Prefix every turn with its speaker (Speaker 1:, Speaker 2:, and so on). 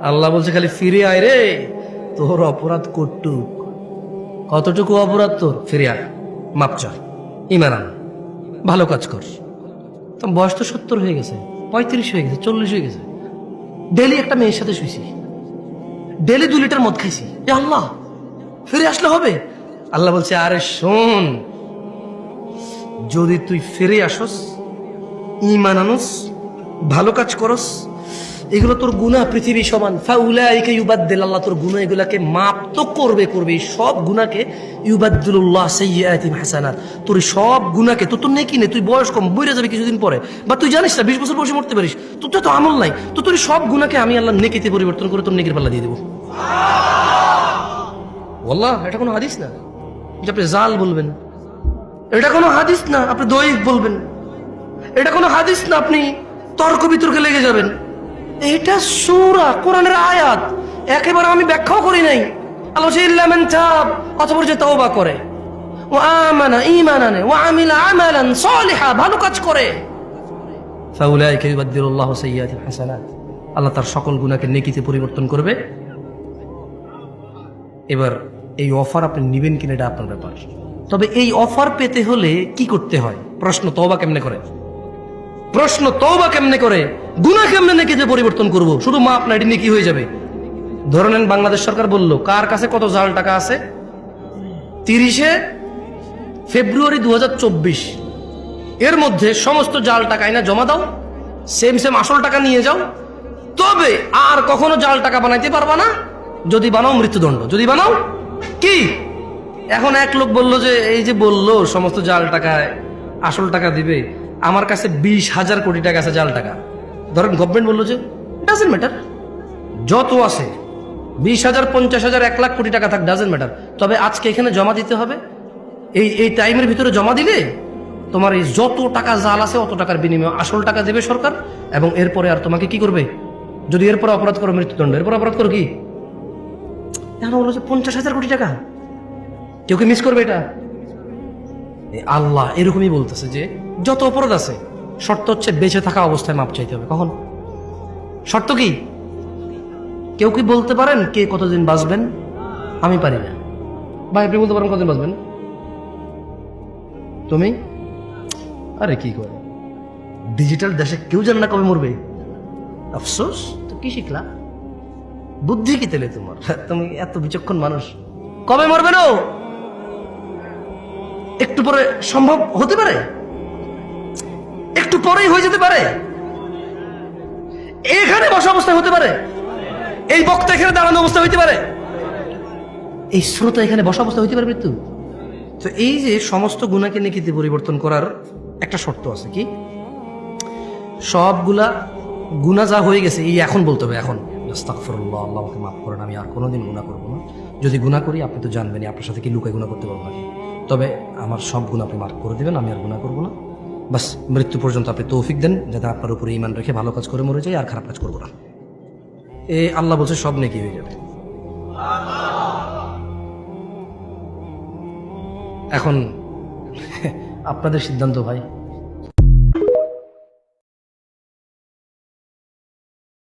Speaker 1: আল্লাহ বলছে খালি ফিরে আয় রে, তোর অপরাধ কতটুকু অপরাধ তোর, ফিরে আয়, মাপ চা, ইমান আন, ভালো কাজ কর। তো বয়স তো 70 হয়ে গেছে, 35 হয়ে গেছে, 40 হয়ে গেছে, ডেলি একটা মেয়ের সাথে শুয়েছি, ডেলি 2 লিটার মদ খাইছি, আল্লাহ ফিরে আসলে হবে? আল্লাহ বলছে আরে শোন, যদি তুই ফিরে আসস, ঈমান আনস, ভালো কাজ করস, এগুলো তোর গুনাহ পৃথিবী সমান, ফাউলাইকা ইউবাদদিল, আল্লাহ তোর গুনাহ এগুলাকে মাপ তো করবে, এই সব গুনাহকে ইউবাদদিলুল্লাহ সাইয়্যাতিহিম হাসানাত, তোর সব গুনাহকে, তোর নেকি নেই, তুই বয়স কম, মরে যাবে কিছুদিন পরে, বা তুই জানিস না 20 বছর বয়সে মরতে পারিস, তোর তো আমল নাই, তো তোর সব গুনাহকে আমি আল্লাহ নেকিতে পরিবর্তন করে তোর নেকির পাল্লা দিয়ে দেবো। ওয়াল্লাহ, এটা কোনো হাদিস না যে আপনি জাল বলবেন, এটা কোনো হাদিস না আপনি দয়ীফ বলবেন, এটা কোনো হাদিস না আপনি তর্ক বিতর্কে লেগে যাবেন, এটা সূরা কোরআনের আয়াত, একেবারে আমি ব্যাখ্যাও করি নাই। আল্লাহ ইল্লা মান তাব, অতঃপর যে তওবা করে, ওয়া আমানা ঈমানান ওয়া আমিলা আমালান সালিহা, ভালো কাজ করে, ফাউলাইকা ইউবাদদিলুল্লাহু সাইয়্যাতিহিম হাসানাত, আল্লাহ তার সকল গুনাহকে নেকিতে পরিবর্তন করবে। এবার এই অফার আপনি নেবেন কিনা এটা আপনার ব্যাপার। তবে এই অফার পেতে হলে কি করতে হয়? প্রশ্ন তওবা কেমনে করে, প্রশ্ন তওবা কেমনে করে, গুনাহ কেমনে নেকিতে পরিবর্তন করব? শুধু মাপ না, এটি নেকি হয়ে যাবে। ধরে নেন বাংলাদেশ সরকার বলল কার কাছে কত জাল টাকা আছে, 30শে ফেব্রুয়ারি 2024 এর মধ্যে সমস্ত জাল টাকা আইনা জমা দাও, সেম আসল টাকা নিয়ে যাও, তবে আর কখনো জাল টাকা বানাইতে পারবা না, যদি বানাও মৃত্যুদণ্ড, যদি বানাও কি। এখন এক লোক বলল যে এই যে বললো সমস্ত জাল টাকায় আসল টাকা দিবে, আমার কাছে 20,000 কোটি টাকা আছে জাল টাকা, ধরেন গভর্নমেন্ট বললো যে ডাজেন্ট ম্যাটার, যত আছে 20,000 50,000 1 লাখ কোটি টাকা থাক, ডাজেন্ট ম্যাটার, তবে আজকে এখানে জমা দিতে হবে, এই টাইমের ভিতরে জমা দিলে তোমার এই যত টাকা জাল আছে অত টাকার বিনিময়ে আসল টাকা দেবে সরকার, এবং এরপরে আর তোমাকে কি করবে, যদি এরপরে অপরাধ করো মৃত্যুদণ্ড, এরপর অপরাধ করো কি। এখন বললো যে 50,000 কোটি টাকা, কেউ কি মিস করবে এটা? আল্লাহ এরকমই বলতেছে যে যত অপরাধ আছে শর্ত হচ্ছে বেঁচে থাকা অবস্থায় মাপ চাইতে হবে। কখন? শর্ত কি? কেউ কি বলতে পারেন কে কতদিন বাঁচবেন? আমি পারি না। ভাই আপনি বলতে পারেন কতদিন বাঁচবেন? তুমি? আরে কি করে, ডিজিটাল দেশে কেউ জানে না কবে মরবে। আফসোস, তো কি শিখলা? বুদ্ধি কি তেলে তোমার? তুমি এত বিচক্ষণ মানুষ, কবে মরবে না একটু পরে সম্ভব হতে পারে, একটু পরেই হয়ে যেতে পারে, এখানে বসা অবস্থায় হতে পারে, এই বক্তা এখানে দাঁড়ানো অবস্থা হইতে পারে, এই শ্রোতা এখানে বসা অবস্থা হইতে পারে মৃত্যু। তো এই যে সমস্ত গুনাহকে নেকিতে পরিবর্তন করার একটা শর্ত আছে, কি? সবগুলা গুনাহ যা হয়ে গেছে এই এখন বলতে হবে, এখন আস্তাগফিরুল্লাহ, আল্লাহ আমাকে মাফ করেন, আমি আর কোনোদিন গুনাহ করবো না। যদি গুনাহ করি আপনি তো জানবেনই, আপনার সাথে কি লুকায় গুনাহ করতে পারবো না, তবে আমার সব গুনাহ আপনি মাফ করে দিবেন, আমি আর গুনাহ করবো না। বাস মৃত্যু পর্যন্ত আপনি তৌফিক দেন যাতে আপনার উপরে ঈমান রেখে ভালো কাজ করে মরে যাই, আর খারাপ কাজ করবো না। আল্লাহ বলছে সব নেকি হয়ে যাবে। এখন আপনাদের সিদ্ধান্ত ভাই।